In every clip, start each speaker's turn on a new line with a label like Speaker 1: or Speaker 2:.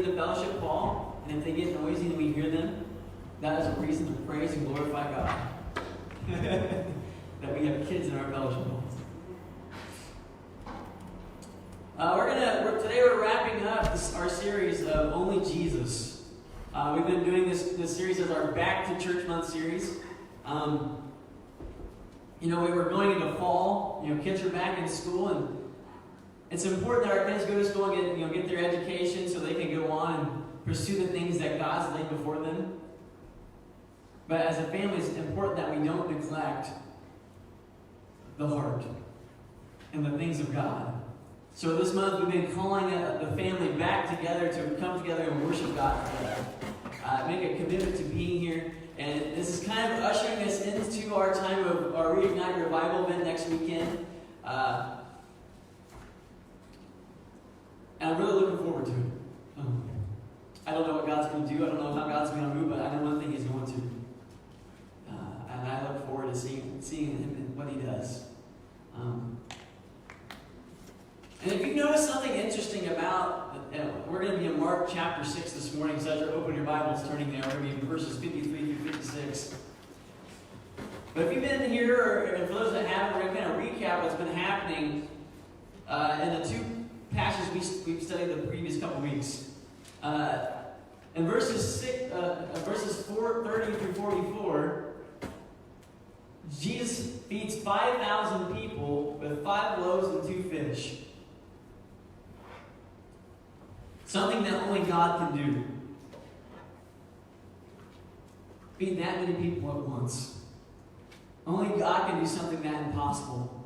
Speaker 1: the fellowship hall, and if they get noisy and we hear them, that is a reason to praise and glorify God. That we have kids in our fellowship halls. Today we're wrapping up our series of Only Jesus. We've been doing this series as our Back to Church Month series. We were going into fall. Kids are back in school, and it's important that our kids go to school and get their education so they can go on and pursue the things that God's laid before them. But as a family, it's important that we don't neglect the heart and the things of God. So this month we've been calling the family back together to come together and worship God together. Make a commitment to being here. And this is kind of ushering us into our time of our Reignite Revival event next weekend. And I'm really looking forward to it. I don't know what God's going to do. I don't know how God's going to move, but I know one thing He's going to. And I look forward to seeing Him and what He does. And if you notice something interesting about, we're going to be in Mark chapter 6 this morning, so as you open your Bibles, turning there, we're going to be in verses 53 through 56. But if you've been here, or for those that haven't, we're going to kind of recap what's been happening in the two passages we've studied the previous couple weeks. In verses 30 through 44, Jesus feeds 5,000 people with 5 loaves and 2 fish. Something that only God can do. Feed that many people at once. Only God can do something that impossible.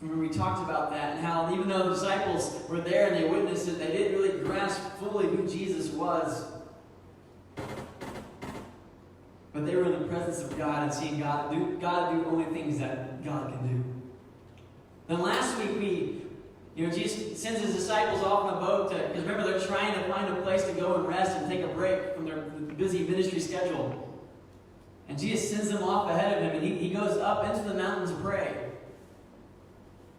Speaker 1: Remember, we talked about that and how even though the disciples were there and they witnessed it, they didn't really grasp fully who Jesus was. But they were in the presence of God and seeing God do only things that God can do. Then last week Jesus sends His disciples off in a boat because remember they're trying to find a place to go and rest and take a break from their busy ministry schedule. And Jesus sends them off ahead of Him, and he goes up into the mountains to pray.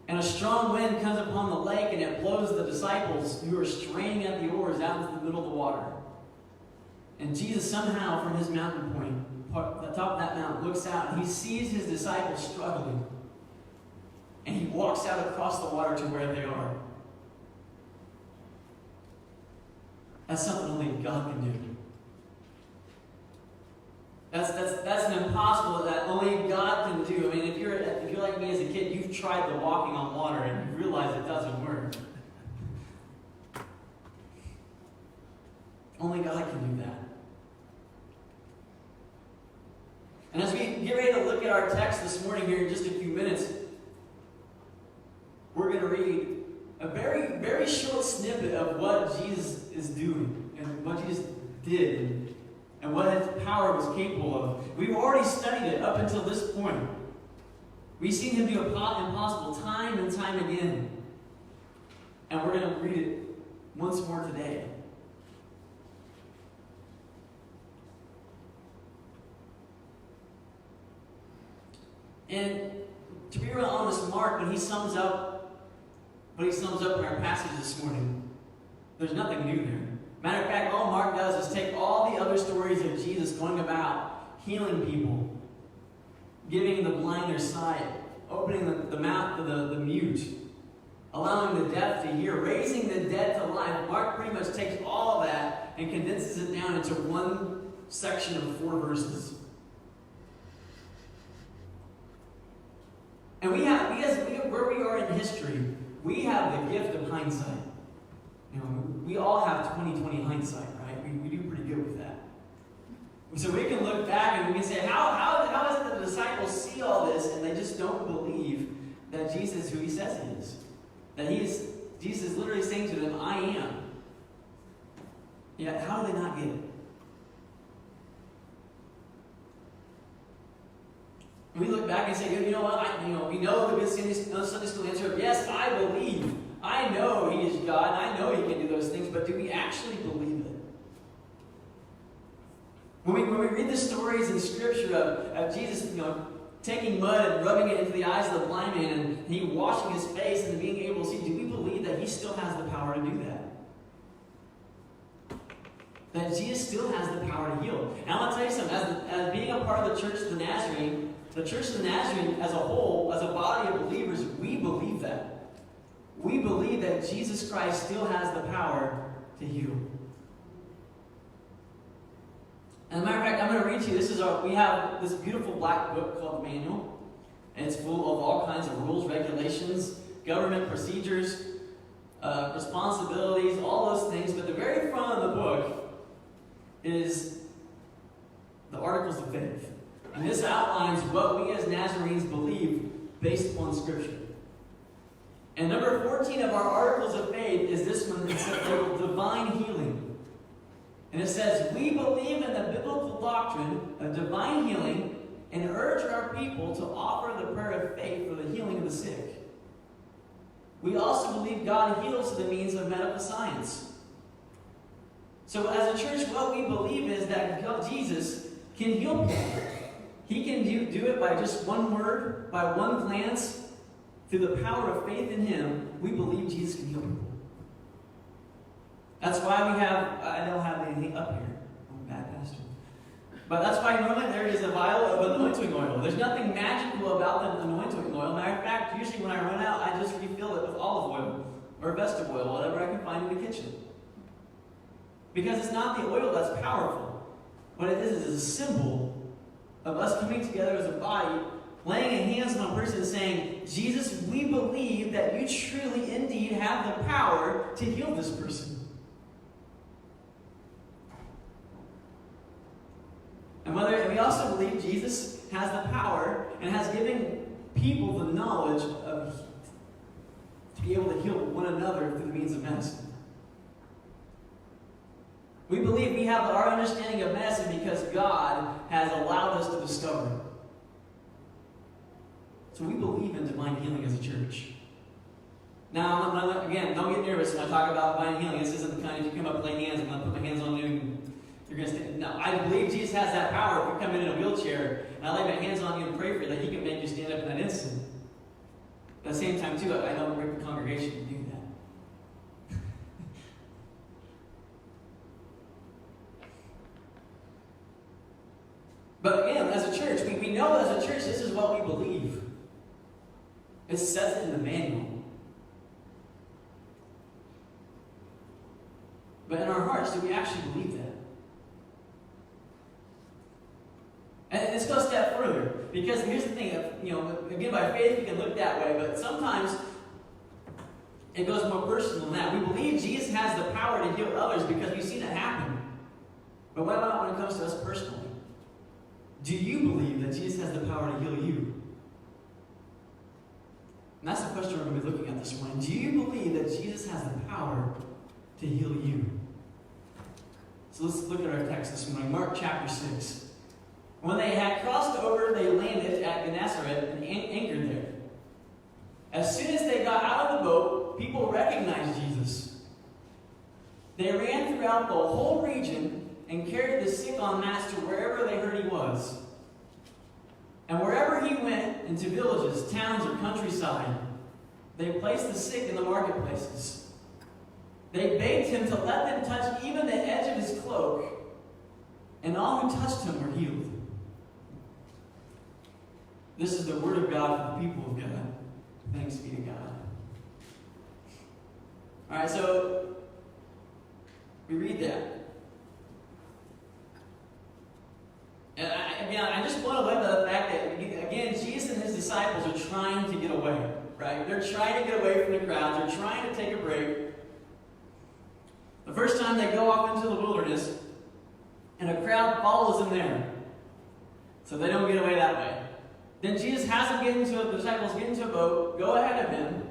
Speaker 1: And a strong wind comes upon the lake, and it blows the disciples who are straining at the oars out into the middle of the water. And Jesus somehow, from His mountain point, the top of that mountain, looks out, and He sees His disciples struggling. And He walks out across the water to where they are. That's something only God can do. That's an impossible that only God can do. I mean, if you're like me as a kid, you've tried the walking on water and you realize it doesn't work. Only God can do that. And as we get ready to look at our text this morning here in just a few minutes, we're going to read a very, very short snippet of what Jesus is doing and what Jesus did and what His power was capable of. We've already studied it up until this point. We've seen Him do impossible time and time again. And we're going to read it once more today. And to be real honest, Mark, when he sums up in our passage this morning, there's nothing new there. Matter of fact, all Mark does is take all the other stories of Jesus going about healing people, giving the blind their sight, opening the mouth of the mute, allowing the deaf to hear, raising the dead to life. Mark pretty much takes all of that and condenses it down into one section of 4 verses. And where we are in history, we have the gift of hindsight. We all have 20/20 hindsight, right? We do pretty good with that. So we can look back and we can say, how is it that the disciples see all this and they just don't believe that Jesus is who He says He is? That Jesus is literally saying to them, I am. Yet how do they not get it? We look back and say, you know what? We know the good Sunday school answer of yes, I believe. I know He is God. I know He can do those things. But do we actually believe it? When we read the stories in Scripture of Jesus, taking mud and rubbing it into the eyes of the blind man, and He washing his face and being able to see, do we believe that He still has the power to do that? that Jesus still has the power to heal. And I want to tell you something, as being a part of the Church of the Nazarene as a whole, as a body of believers, we believe that. We believe that Jesus Christ still has the power to heal. As a matter of fact, I'm going to read to you, we have this beautiful black book called the Manual, and it's full of all kinds of rules, regulations, government procedures, responsibilities, all those things. But the very front of the book is the Articles of Faith. And this outlines what we as Nazarenes believe based upon Scripture. And number 14 of our Articles of Faith is this one that's labeled Divine Healing. And it says, we believe in the biblical doctrine of divine healing and urge our people to offer the prayer of faith for the healing of the sick. We also believe God heals through the means of medical science. So as a church, what we believe is that Jesus can heal people. He can do it by just one word, by one glance. Through the power of faith in Him, we believe Jesus can heal people. That's why we have, I don't have anything up here. I'm a bad pastor. But that's why normally there is a vial of anointing oil. There's nothing magical about the anointing oil. Matter of fact, usually when I run out, I just refill it with olive oil or vegetable oil, whatever I can find in the kitchen. Because it's not the oil that's powerful. What it is a symbol of us coming together as a body, laying hands on a person and saying, Jesus, we believe that you truly indeed have the power to heal this person. And we also believe Jesus has the power and has given people the knowledge to be able to heal one another through the means of medicine. We believe we have our understanding of medicine because God has allowed us to discover it. So we believe in divine healing as a church. Now, again, don't get nervous when I talk about divine healing. This isn't the kind of, you come up and lay hands, I'm going to put my hands on you, and you're going to stand. No, I believe Jesus has that power. If you come in a wheelchair, and I lay my hands on you and pray for you, that He can make you stand up in that instant. At the same time, too, I don't break the congregation to do that. But again, as a church, we know as a church, this is what we believe. It says it in the manual. But in our hearts, do we actually believe that? And let's go a step further. Because here's the thing, again, by faith, we can look that way, but sometimes it goes more personal than that. We believe Jesus has the power to heal others because we've seen it happen. But what about when it comes to us personally? Do you believe that Jesus has the power to heal you? And that's the question we're going to be looking at this morning. Do you believe that Jesus has the power to heal you? So let's look at our text this morning. Mark chapter 6. When they had crossed over, they landed at Nazarene and anchored there. As soon as they got out of the boat, people recognized Jesus. They ran throughout the whole region and carried the sick on mats to wherever they heard He was. And wherever He went, into villages, towns, or countryside, they placed the sick in the marketplaces. They begged Him to let them touch even the edge of His cloak, and all who touched Him were healed. This is the word of God for the people of God. Thanks be to God. All right, so we read that. And I just blown away by the fact that, again, Jesus and His disciples are trying to get away, right? They're trying to get away from the crowds. They're trying to take a break. The first time they go off into the wilderness, and a crowd follows them there. So they don't get away that way. Then Jesus has the disciples get into a boat, go ahead of Him.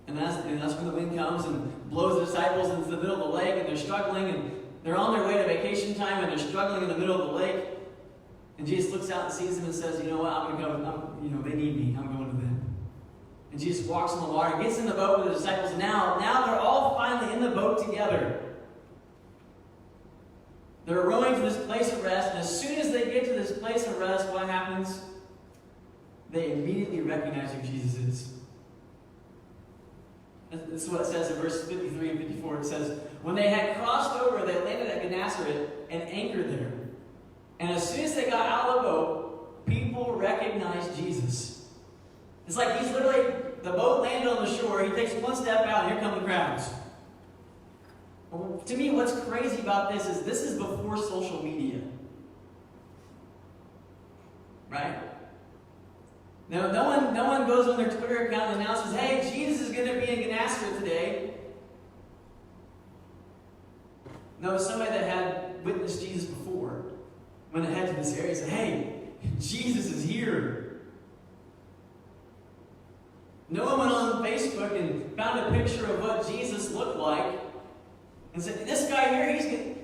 Speaker 1: And that's when the wind comes and blows the disciples into the middle of the lake, and they're struggling, and they're on their way to vacation time, and they're struggling in the middle of the lake. And Jesus looks out and sees them and says, you know what, I'm going to go, they need me, I'm going to them. And Jesus walks on the water, gets in the boat with the disciples. Now they're all finally in the boat together. They're rowing to this place of rest, and as soon as they get to this place of rest, what happens? They immediately recognize who Jesus is. This is what it says in verses 53 and 54. It says, when they had crossed over, they landed at Gennesaret and anchored there. And as soon as they got out of the boat, people recognized Jesus. It's like he's literally, the boat landed on the shore, he takes one step out, and here come the crowds. Well, to me, what's crazy about this is before social media. Right? Now, no one goes on their Twitter account and announces, hey, Jesus is going to be in Gennesaret today. No, somebody that had witnessed Jesus before went ahead to this area and said, hey, Jesus is here. No one went on Facebook and found a picture of what Jesus looked like and said, this guy here,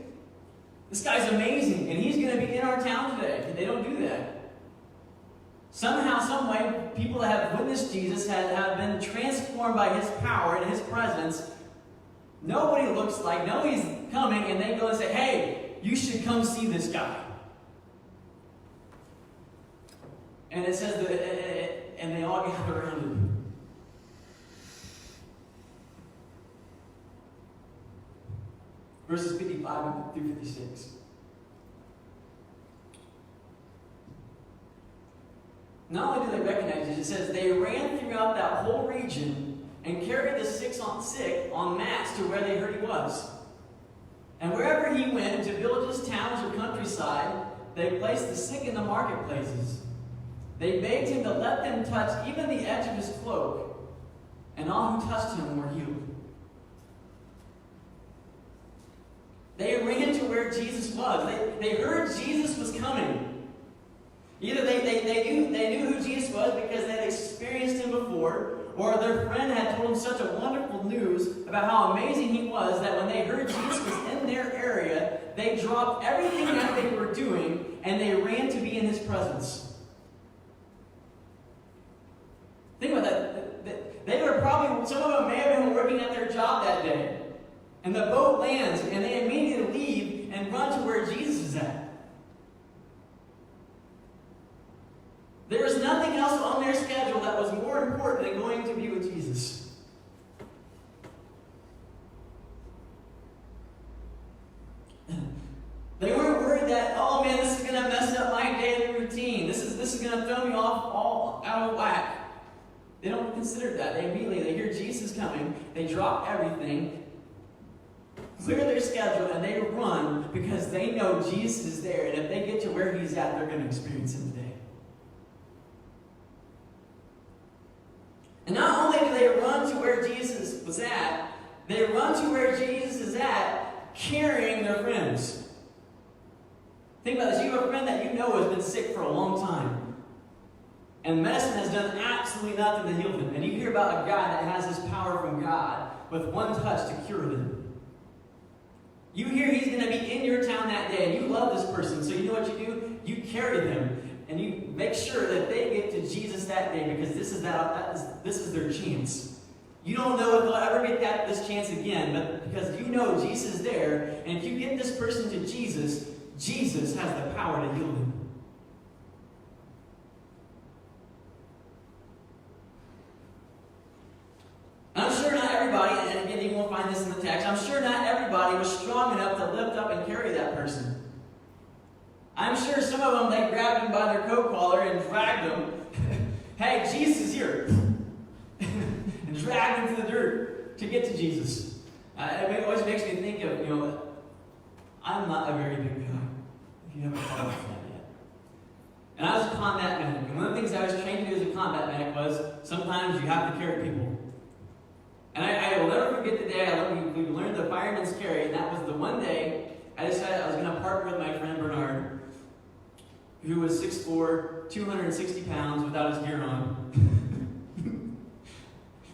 Speaker 1: this guy's amazing, and he's going to be in our town today. They don't do that. Somehow, some way, people that have witnessed Jesus have been transformed by his power and his presence. Know what he looks like, know he's coming, and they go and say, hey, you should come see this guy. And it says that, and they all gather around him. Verses 55 through 56. Not only do they recognize Jesus, it says they ran throughout that whole region and carried the sick on mats to where they heard he was. And wherever he went, to villages, towns, or countryside, they placed the sick in the marketplaces. They begged him to let them touch even the edge of his cloak, and all who touched him were healed. They ran to where Jesus was. They heard Jesus was coming. Either they knew who Jesus was because they had experienced him before, or their friend had told them such a wonderful news about how amazing he was that when they heard Jesus was in their area, they dropped everything that they were doing and they ran to be in his presence. Think about that. They were probably, some of them may have been working at their job that day. And the boat lands and they immediately leave and run to where Jesus is at. There was nothing else on their schedule that was more important than going to be with Jesus. They weren't worried that, oh man, this is going to mess up my daily routine. This is going to throw me off all out of whack. They don't consider that. They hear Jesus coming. They drop everything, clear their schedule, and they run because they know Jesus is there. And if they get to where he's at, they're going to experience him today. And not only do they run to where Jesus was at, they run to where Jesus is at carrying their friends. Think about this. You have a friend that you know has been sick for a long time. And medicine has done absolutely nothing to heal them. And you hear about a guy that has this power from God with one touch to cure them. You hear he's going to be in your town that day, and you love this person. So you know what you do? You carry them. And you make sure that they get to Jesus that day because this is their chance. You don't know if they'll ever get this chance again, but because you know Jesus is there, and if you get this person to Jesus, Jesus has the power to heal them. I'm sure not everybody, and again, you won't find this in the text, I'm sure not everybody was strong enough to lift up and carry that person. I'm sure some of them, they grabbed him by their coat collar and dragged him. Hey, Jesus is here. And dragged him to the dirt to get to Jesus. It always makes me think of, I'm not a very big guy. If you haven't caught on to that yet. And I was a combat medic. And one of the things I was trained to do as a combat medic was sometimes you have to carry people. And I will never forget the day we learned the fireman's carry, and that was the one day I decided I was going to partner with my friend Bernard, who was 6'4", 260 pounds without his gear on.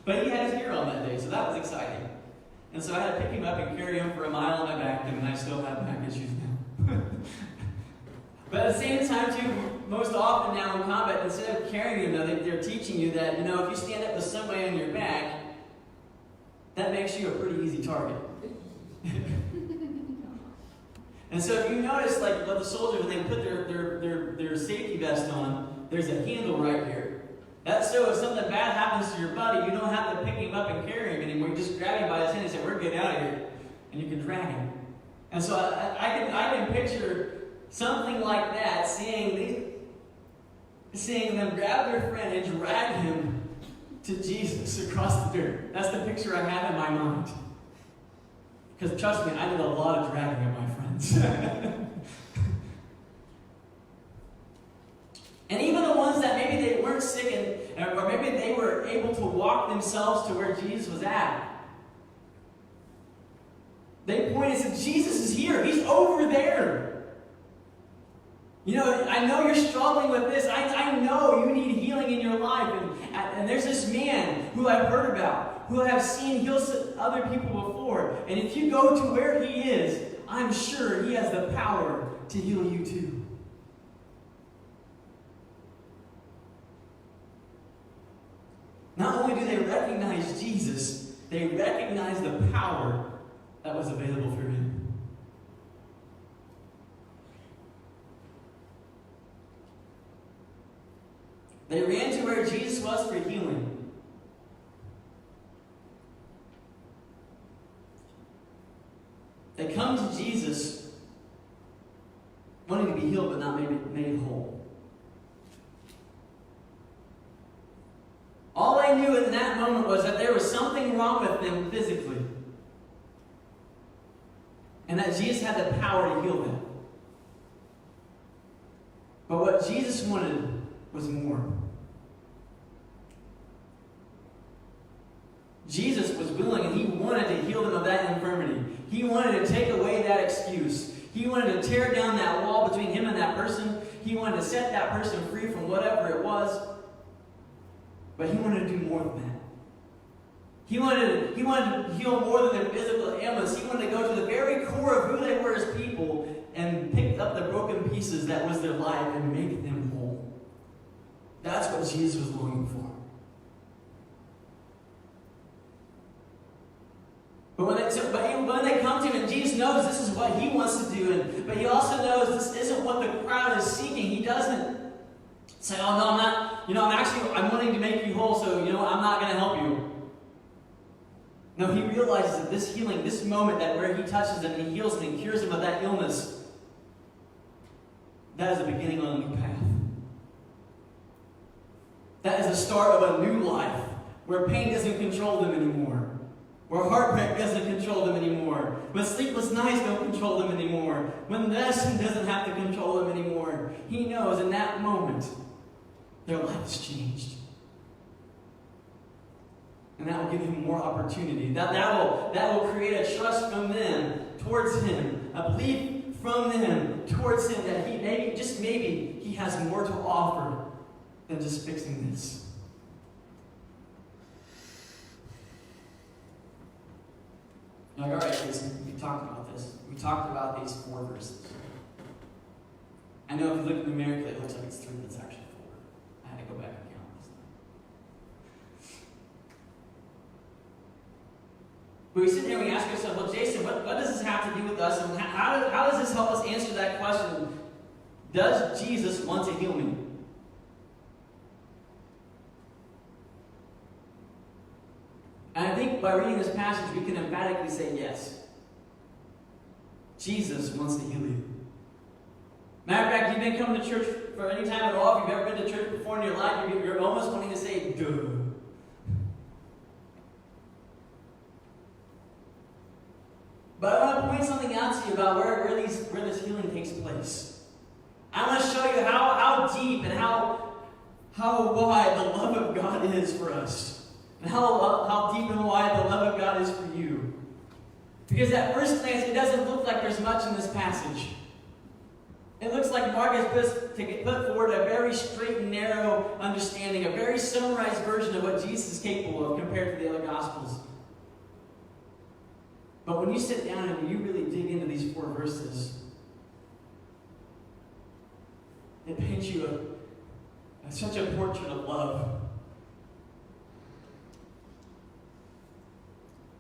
Speaker 1: But he had his gear on that day, so that was exciting. And so I had to pick him up and carry him for a mile on my back, and I still have back issues now. But at the same time, too, most often now in combat, instead of carrying him, they're teaching you that, if you stand up with somebody on your back, that makes you a pretty easy target. And so if you notice, like with the soldiers, when they put their safety vest on, there's a handle right here. That's so if something bad happens to your buddy, you don't have to pick him up and carry him anymore. You just grab him by his hand and say, we're getting out of here. And you can drag him. And so I can picture something like that, seeing them grab their friend and drag him to Jesus across the dirt. That's the picture I have in my mind. Because trust me, I did a lot of dragging of my friends. And even the ones that maybe they weren't sick or maybe they were able to walk themselves to where Jesus was at. They pointed and said, Jesus is here. He's over there. You know, I know you're struggling with this. I know you need healing in your life. And there's this man who I've heard about, who I've seen heal other people before. And if you go to where he is, I'm sure he has the power to heal you too. Not only do they recognize Jesus, they recognize the power that was available for him. They ran to where Jesus was for healing. They come to Jesus wanting to be healed but not made whole. All I knew in that moment was that there was something wrong with them physically. And that Jesus had the power to heal them. But what Jesus wanted was more. Jesus was willing and he wanted to heal them of that infirmity. He wanted to take away that excuse. He wanted to tear down that wall between him and that person. He wanted to set that person free from whatever it was. But he wanted to do more than that. He wanted to heal more than their physical ailments. He wanted to go to the very core of who they were as people and pick up the broken pieces that was their life and make them whole. That's what Jesus was longing for. But when they come to him, and Jesus knows this is what he wants to do, but he also knows this isn't what the crowd is seeking. He doesn't say, oh no, I'm not, I'm wanting to make you whole, so, I'm not going to help you. No, he realizes that this healing, this moment that where he touches them and he heals them and cures them of that illness, that is the beginning of a new path. That is the start of a new life, where pain doesn't control them anymore. Where heartbreak doesn't control them anymore. When sleepless nights don't control them anymore. When medicine doesn't have to control them anymore. He knows in that moment, their life has changed. And that will give him more opportunity. That will create a trust from them towards him. A belief from them towards him that he maybe he has more to offer than just fixing this. You're like, all right, Jason, we talked about this. We talked about these 4 verses. I know if you look at the numeric, it looks like it's 3, but it's actually 4. I had to go back and count this time. But we sit there and we ask ourselves, well, Jason, what does this have to do with us? And how does this help us answer that question? Does Jesus want to heal me? And I think by reading this passage, we can emphatically say yes. Jesus wants to heal you. Matter of fact, if you've been coming to church for any time at all, if you've ever been to church before in your life, you're almost wanting to say, duh. But I want to point something out to you about where this healing takes place. I want to show you how deep and how wide the love of God is for us. And how deep and wide the love of God is for you. Because at first glance, it doesn't look like there's much in this passage. It looks like Mark has put forward a very straight and narrow understanding, a very summarized version of what Jesus is capable of compared to the other Gospels. But when you sit down and you really dig into these 4 verses, it paints you such a portrait of love.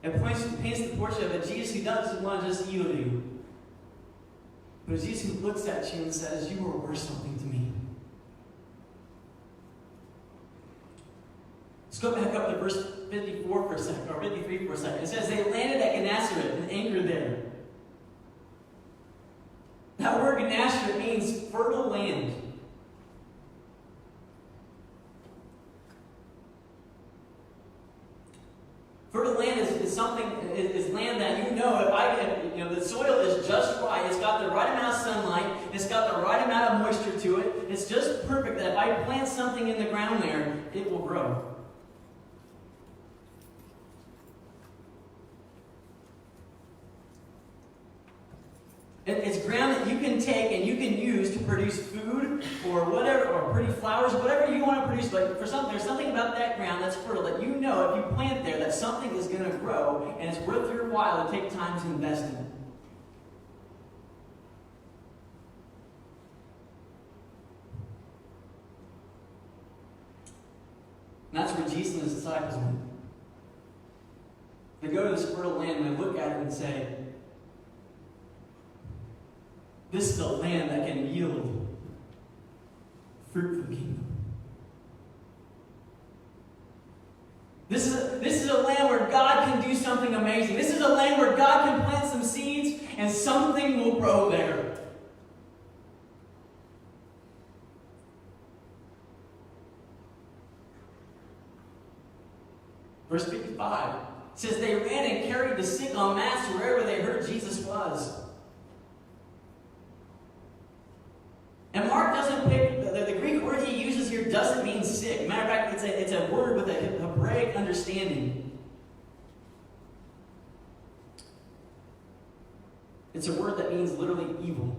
Speaker 1: It paints the portrait of a Jesus who doesn't want to just heal you, but a Jesus who looks at you and says, you are worth something to me. go back up to verse 54 for a second, or 53 for a second. It says, they landed at Nazarene and anchored there. That word Gennesaret means fertile land. Fertile land is something, is land that the soil is just right. It's got the right amount of sunlight. It's got the right amount of moisture to it. It's just perfect that if I plant something in the ground there, it will grow. It's ground that you can take and you can use to produce food or whatever, or pretty flowers, whatever you want to produce. But there's something about that ground that's fertile that you know if you plant there that something is going to grow and it's worth your while to take time to invest in it. And that's where Jesus and his disciples went. They go to this fertile land and they look at it and say, this is a land that can yield fruit for the kingdom. This is a land where God can do something amazing. This is a land where God can plant some seeds and something will grow there. Verse 55 says, they ran and carried the sick on mats to wherever they heard Jesus was. And Mark doesn't pick, the Greek word he uses here doesn't mean sick. Matter of fact, it's a word with a Hebraic understanding. It's a word that means literally evil.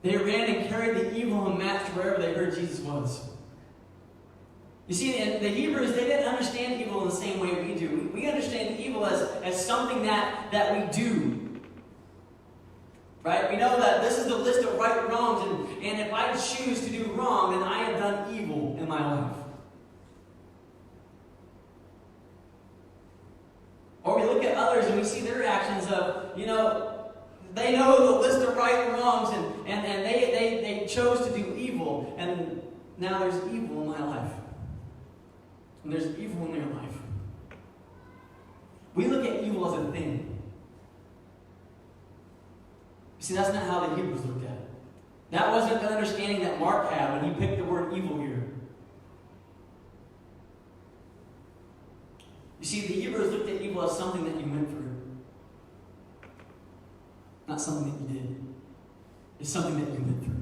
Speaker 1: They ran and carried the evil on mats to wherever they heard Jesus was. You see, the Hebrews, they didn't understand evil in the same way we do. We understand evil as something that we do. Right? We know that this is the list of right and wrongs, and if I choose to do wrong, then I have done evil in my life. Or we look at others and we see their actions of, they know the list of right and wrongs, and they chose to do evil, and now there's evil in my life. And there's evil in their life. We look at evil as a thing. See, that's not how the Hebrews looked at it. That wasn't the understanding that Mark had when he picked the word evil here. You see, the Hebrews looked at evil as something that you went through. Not something that you did. It's something that you went through.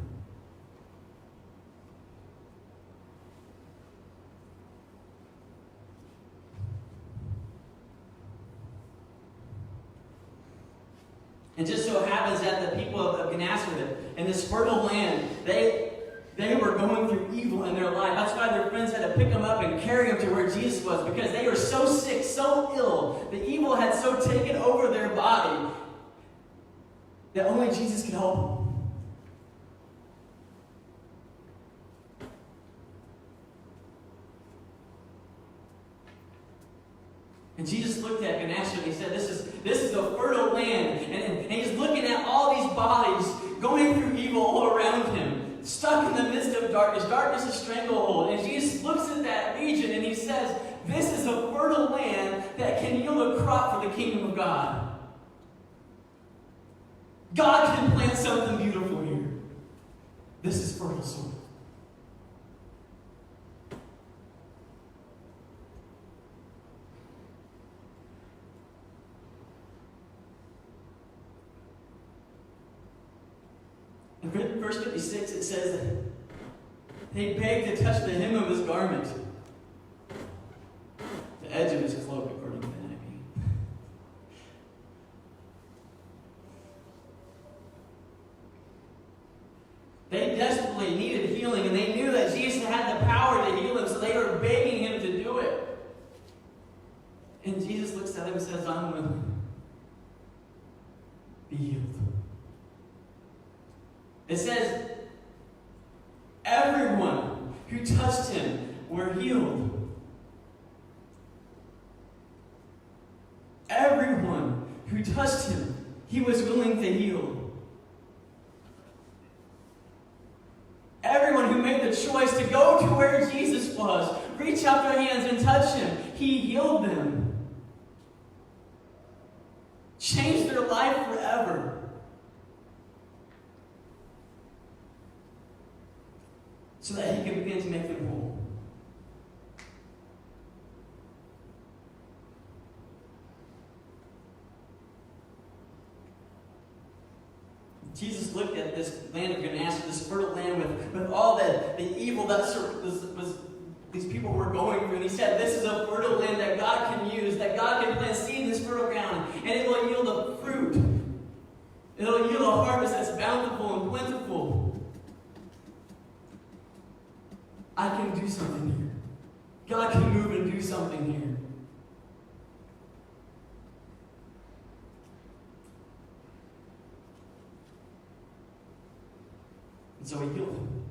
Speaker 1: And just so happens that the people of Nazarene in this fertile land, they were going through evil in their life. That's why their friends had to pick them up and carry them to where Jesus was, because they were so sick, so ill. The evil had so taken over their body that only Jesus could help them. And Jesus looked at Gennesaret and he said, this is the fertile land. And he's looking at all these bodies going through evil all around him, stuck in the midst of darkness. Darkness is stranglehold. And Jesus looks at that region and he says, this is a fertile land that can yield a crop for the kingdom of God. God can plant something beautiful here. This is fertile soil. In verse 56, it says that they begged to touch the hem of his garment, the edge of his cloak, according to the NIV. They desperately needed healing, and they knew that Jesus had the power to heal them, so they were begging him to do it. And Jesus looks at them and says, I'm willing. Be healed. It says, everyone who touched him were healed. Everyone who touched him, he was willing to heal. Everyone who made the choice to go to where Jesus was, reach out their hand them. Change their life forever. So that he can begin to make them whole. Jesus looked at this land of Gennesaret, this fertile land with all the evil that these people were going through. And he said, this is a fertile land that God can use, that God can plant seed in this fertile ground, and it will yield a fruit. It will yield a harvest that's bountiful and plentiful. I can do something here. God can move and do something here. And so he healed him.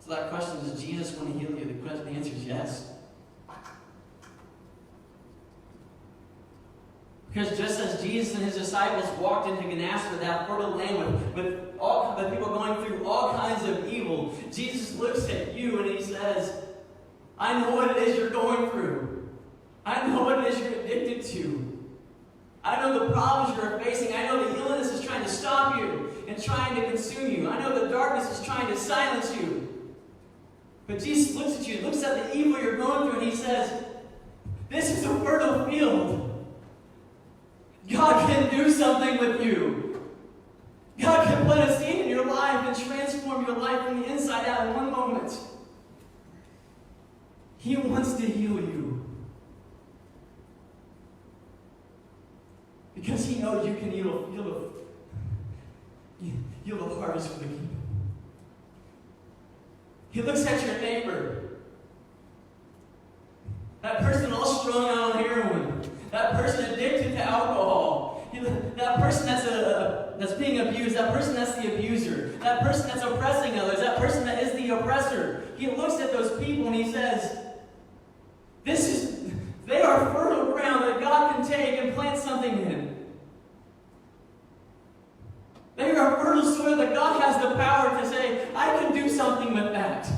Speaker 1: So that question, does Jesus want to heal you? The answer is yes. Because just as Jesus and his disciples walked into Gennesaret, that fertile land with all the people going through all kinds of evil, Jesus looks at you and he says, I know what it is you're going through. I know what it is you're addicted to. I know the problems you're facing. I know the illness is trying to stop you and trying to consume you. I know the darkness is trying to silence you. But Jesus looks at you, looks at the evil you're going through, and he says, this is a fertile field. God can do something with you. God can plant a seed in your life and transform your life from the inside out in one moment. He wants to heal you. Because he knows you can yield a harvest for the kingdom. He looks at your neighbor. That person all strung out on heroin. That person addicted to alcohol. That person that's being abused. That person that's the abuser. That person that's oppressing others. That person that is the oppressor. He looks at those people and he says, they are fertile ground that God can take and plant something in. They are fertile soil that God has the power to say, I can do something with that.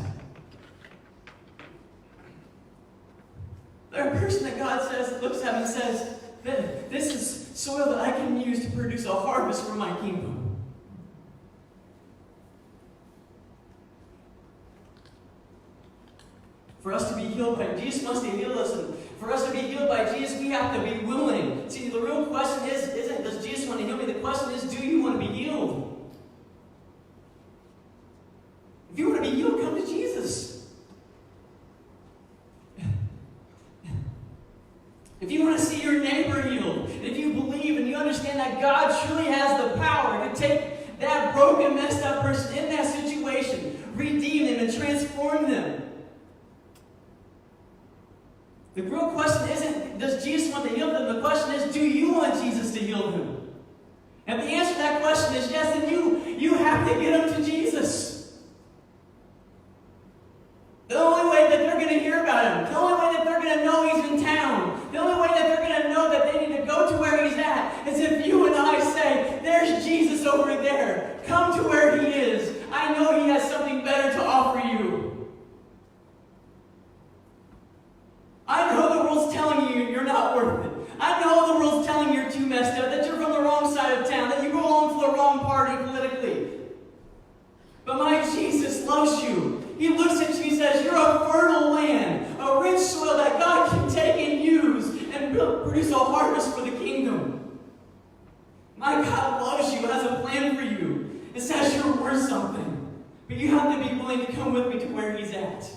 Speaker 1: They're a person that God looks at and says, this is soil that I can use to produce a harvest for my kingdom. For us to be healed by Jesus wants to heal us. And for us to be healed by Jesus, we have to be willing. See, the real question isn't does Jesus want to heal me? The question is, do you want to be healed? If you want to be healed, come to Jesus. If you want to see your neighbor healed, if you believe and you understand that God truly has the power to take that broken, messed up person in that situation, redeem them and transform them. The real question isn't, does Jesus want to heal them? The question is, do you want Jesus to heal them? And if the answer to that question is yes, then you have to get them to Jesus. The only way that they're going to hear about him, the only way that they're going to know he's in town, the only way that they're going to know that they need to go to where he's at is if you and I say, there's Jesus over there. Come to where he is. I know he has something better to offer you. I know the world's telling you you're not worth it. I know the world's telling you you're too messed up, that you're from the wrong side of town, that you belong to the wrong party politically. But my Jesus loves you. He looks at you and says, you're a fertile land, a rich soil that God can take and use and produce a harvest for the kingdom. My God loves you, has a plan for you. It says you're worth something. But you have to be willing to come with me to where he's at.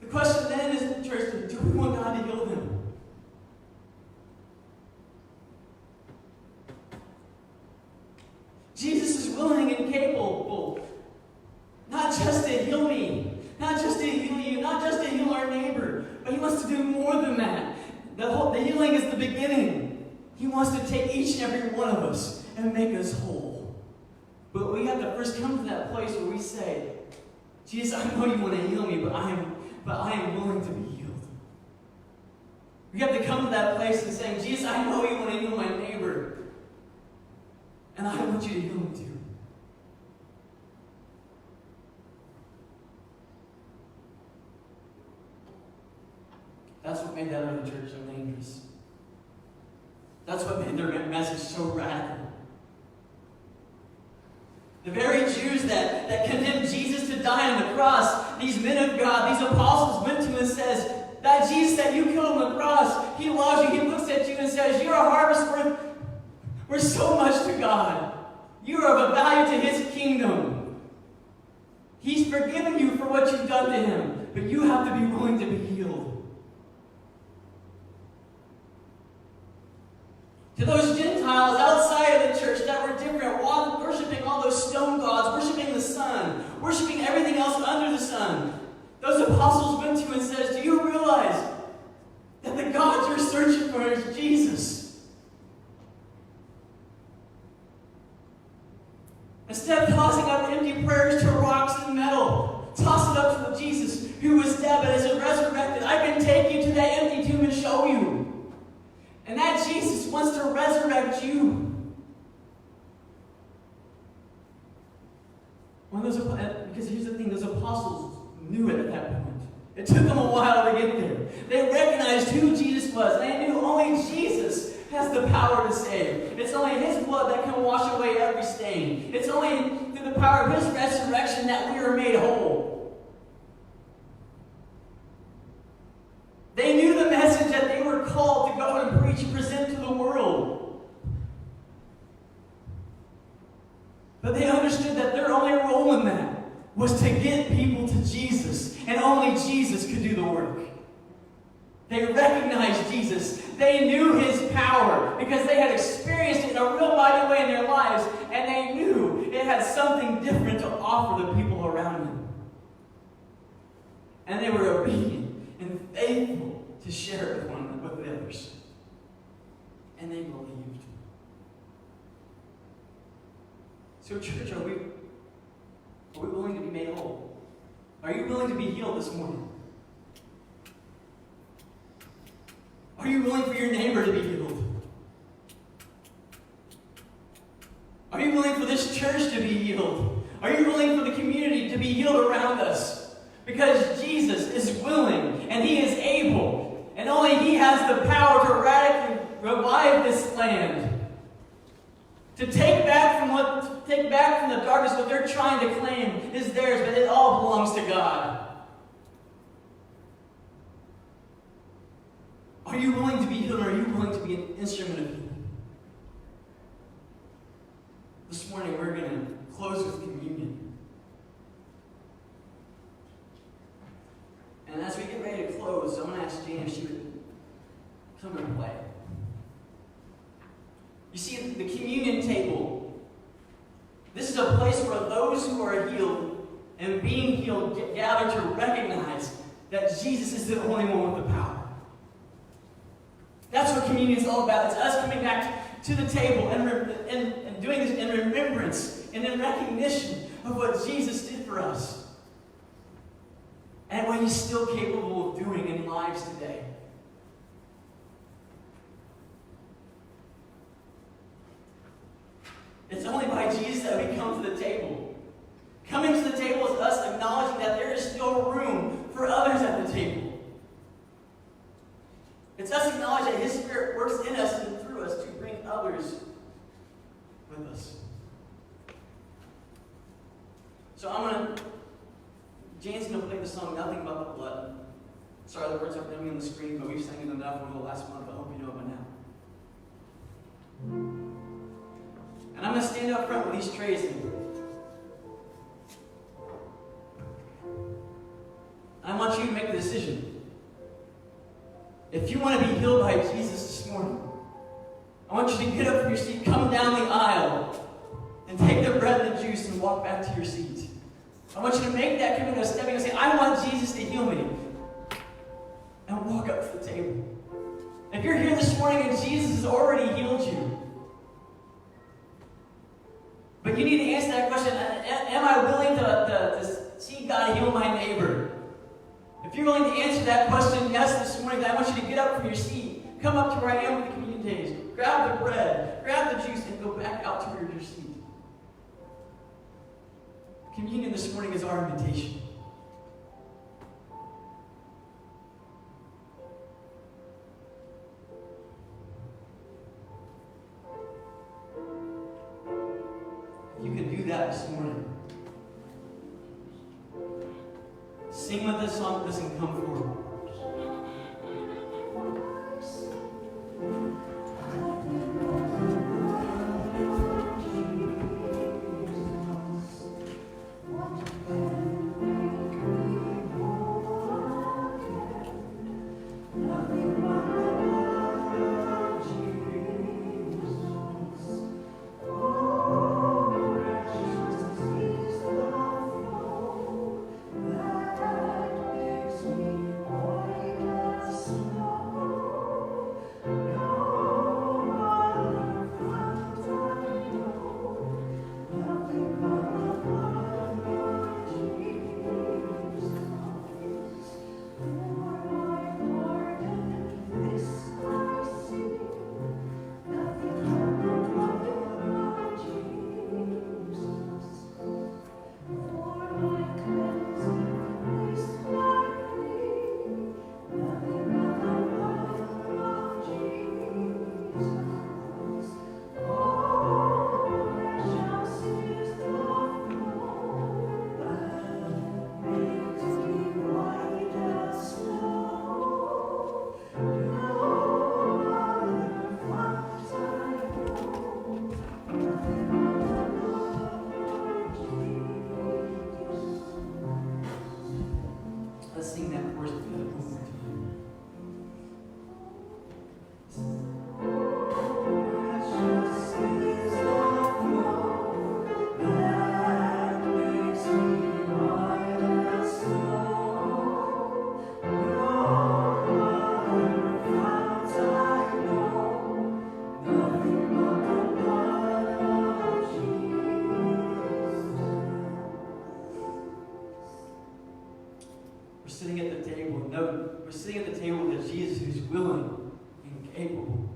Speaker 1: The question then is, church, do we want God to heal them? Jesus is willing and capable, not just to heal me, not just to heal you, not just to heal our neighbor, but he wants to do more than that. The healing is the beginning. He wants to take each and every one of us and make us whole. But we have to first come to that place where we say, Jesus, I know you want to heal me, but I am willing to be healed. We have to come to that place and saying, Jesus, I know you want to heal my neighbor, And I want you to heal them too. That's what made that early church so dangerous. That's what made their message so radical. The very Jews that condemned Jesus to die on the cross, these men of God, these apostles went to him and says, that Jesus that you killed on the cross, he loves you. He looks at you and says, you're a harvest worth so much to God. You are of a value to his kingdom. He's forgiven you for what you've done to him, but you have to be willing to be healed. To those Gentiles outside of the church that were different, worshiping all those stone gods, worshiping the sun, worshiping everything else under the sun, those apostles went to him and says, do you realize that the God you're searching for is Jesus? Instead of tossing up empty prayers to rocks and metal, toss it up to Jesus who was dead but is resurrected. I can take you to that empty tomb and show you. And that Jesus wants to resurrect you. Because here's the thing, those apostles knew it at that point. It took them a while to get there. They recognized who Jesus was. They knew only Jesus has the power to save. It's only his blood that can wash away every stain. It's only through the power of his resurrection that we are made whole. They knew the message that they were called to go and preach and present to the world. But they understood that their only role in that was to get people to Jesus. And only Jesus could do the work. They recognized Jesus. They knew his power because they had experienced it in a real mighty way in their lives. And they knew it had something different to offer the people around them. And they were obedient and faithful to share it with the others. And they believed. So church, are we willing to be made whole? Are you willing to be healed this morning? Are you willing for your neighbor to be healed? Are you willing for this church to be healed? Are you willing for the community to be healed around us? Because Jesus is willing and he is able. And only he has the power to radically revive this land. To take back from the darkness what they're trying to claim is theirs, but it all belongs to God. Are you willing to be healed, or are you willing to be an instrument of healing? This morning we're going to close with communion. And as we get ready to close, I'm going to ask Jane if she would come and play. You see, the communion table, this is a place where those who are healed and being healed gather to recognize that Jesus is the only one with the power. That's what communion is all about. It's us coming back to the table and doing this in remembrance and in recognition of what Jesus did for us and what he's still capable of doing in lives today. It's only by Jesus that we come to the table. Coming to the table is us acknowledging that there is still room for others at the table. It's us acknowledging that his Spirit works in us and through us to bring others with us. So Jane's going to play the song, Nothing But the Blood. Sorry, the words aren't coming on the screen, but we've sang it enough over the last month. I hope you know it by now. And I'm going to stand up front with these trays in. I want you to make the decision. If you want to be healed by Jesus this morning, I want you to get up from your seat, come down the aisle, and take the bread and the juice and walk back to your seat. I want you to make that commitment of stepping and say, I want Jesus to heal me. And walk up to the table. If you're here this morning and Jesus has already healed you, but you need to answer that question, am I willing to see God heal my neighbor? If you're willing to answer that question yes this morning, then I want you to get up from your seat. Come up to where I am with the communion table. grab the bread, grab the juice, and go back out to your seat. Communion this morning is our invitation. If you can do that this morning, sing with this song, listen, come forward. We're sitting at the table with Jesus who's willing and capable.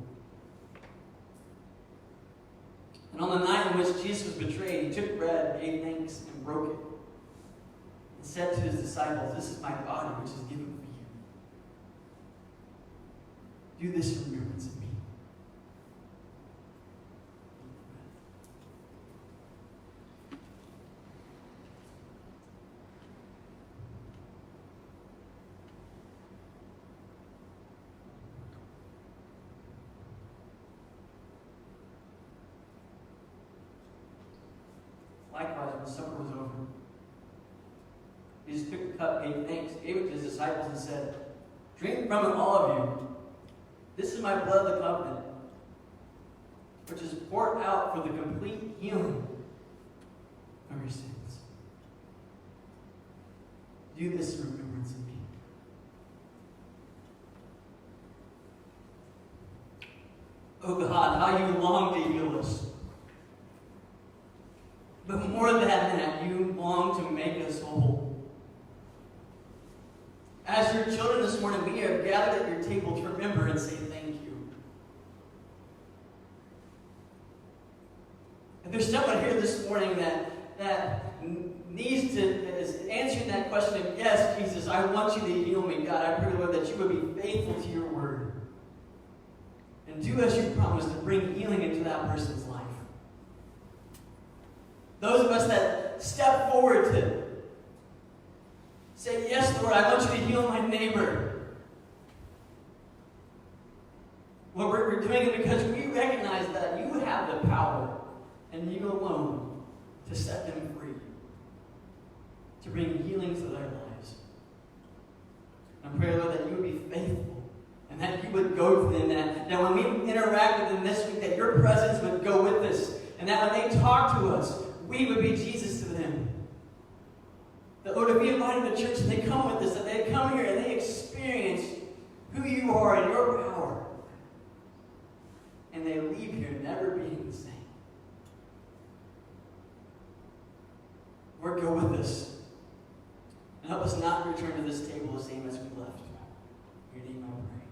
Speaker 1: And on the night in which Jesus was betrayed, he took bread, gave thanks, and broke it. And said to his disciples, "This is my body, which is given for you. Do this in remembrance of me." Likewise, when supper was over, Jesus took the cup, gave thanks, gave it to his disciples, and said, "Drink from it, all of you. This is my blood of the covenant, which is poured out for the complete healing of your sins. Do this in remembrance of me." Oh God, how you long to heal us. But more than that, you long to make us whole. As your children this morning, we have gathered at your table to remember and say thank you. If there's someone here this morning that needs to is answering that question of, "Yes, Jesus, I want you to heal me," God, I pray, Lord, that you would be faithful to your word. And do as you promised to bring healing into that person's life. Those of us that step forward to say, "Yes, Lord, I want you to heal my neighbor." Well, we're doing it because we recognize that you have the power, and you alone, to set them free, to bring healing to their lives. I pray, Lord, that you would be faithful, and that you would go to them, that when we interact with them this week, that your presence would go with us, and that when they talk to us, we would be Jesus to them. That, Lord, if we invite them to church and they come with us, that they come here and they experience who you are and your power. And they leave here never being the same. Lord, go with us. And help us not return to this table the same as we left. In your name I pray.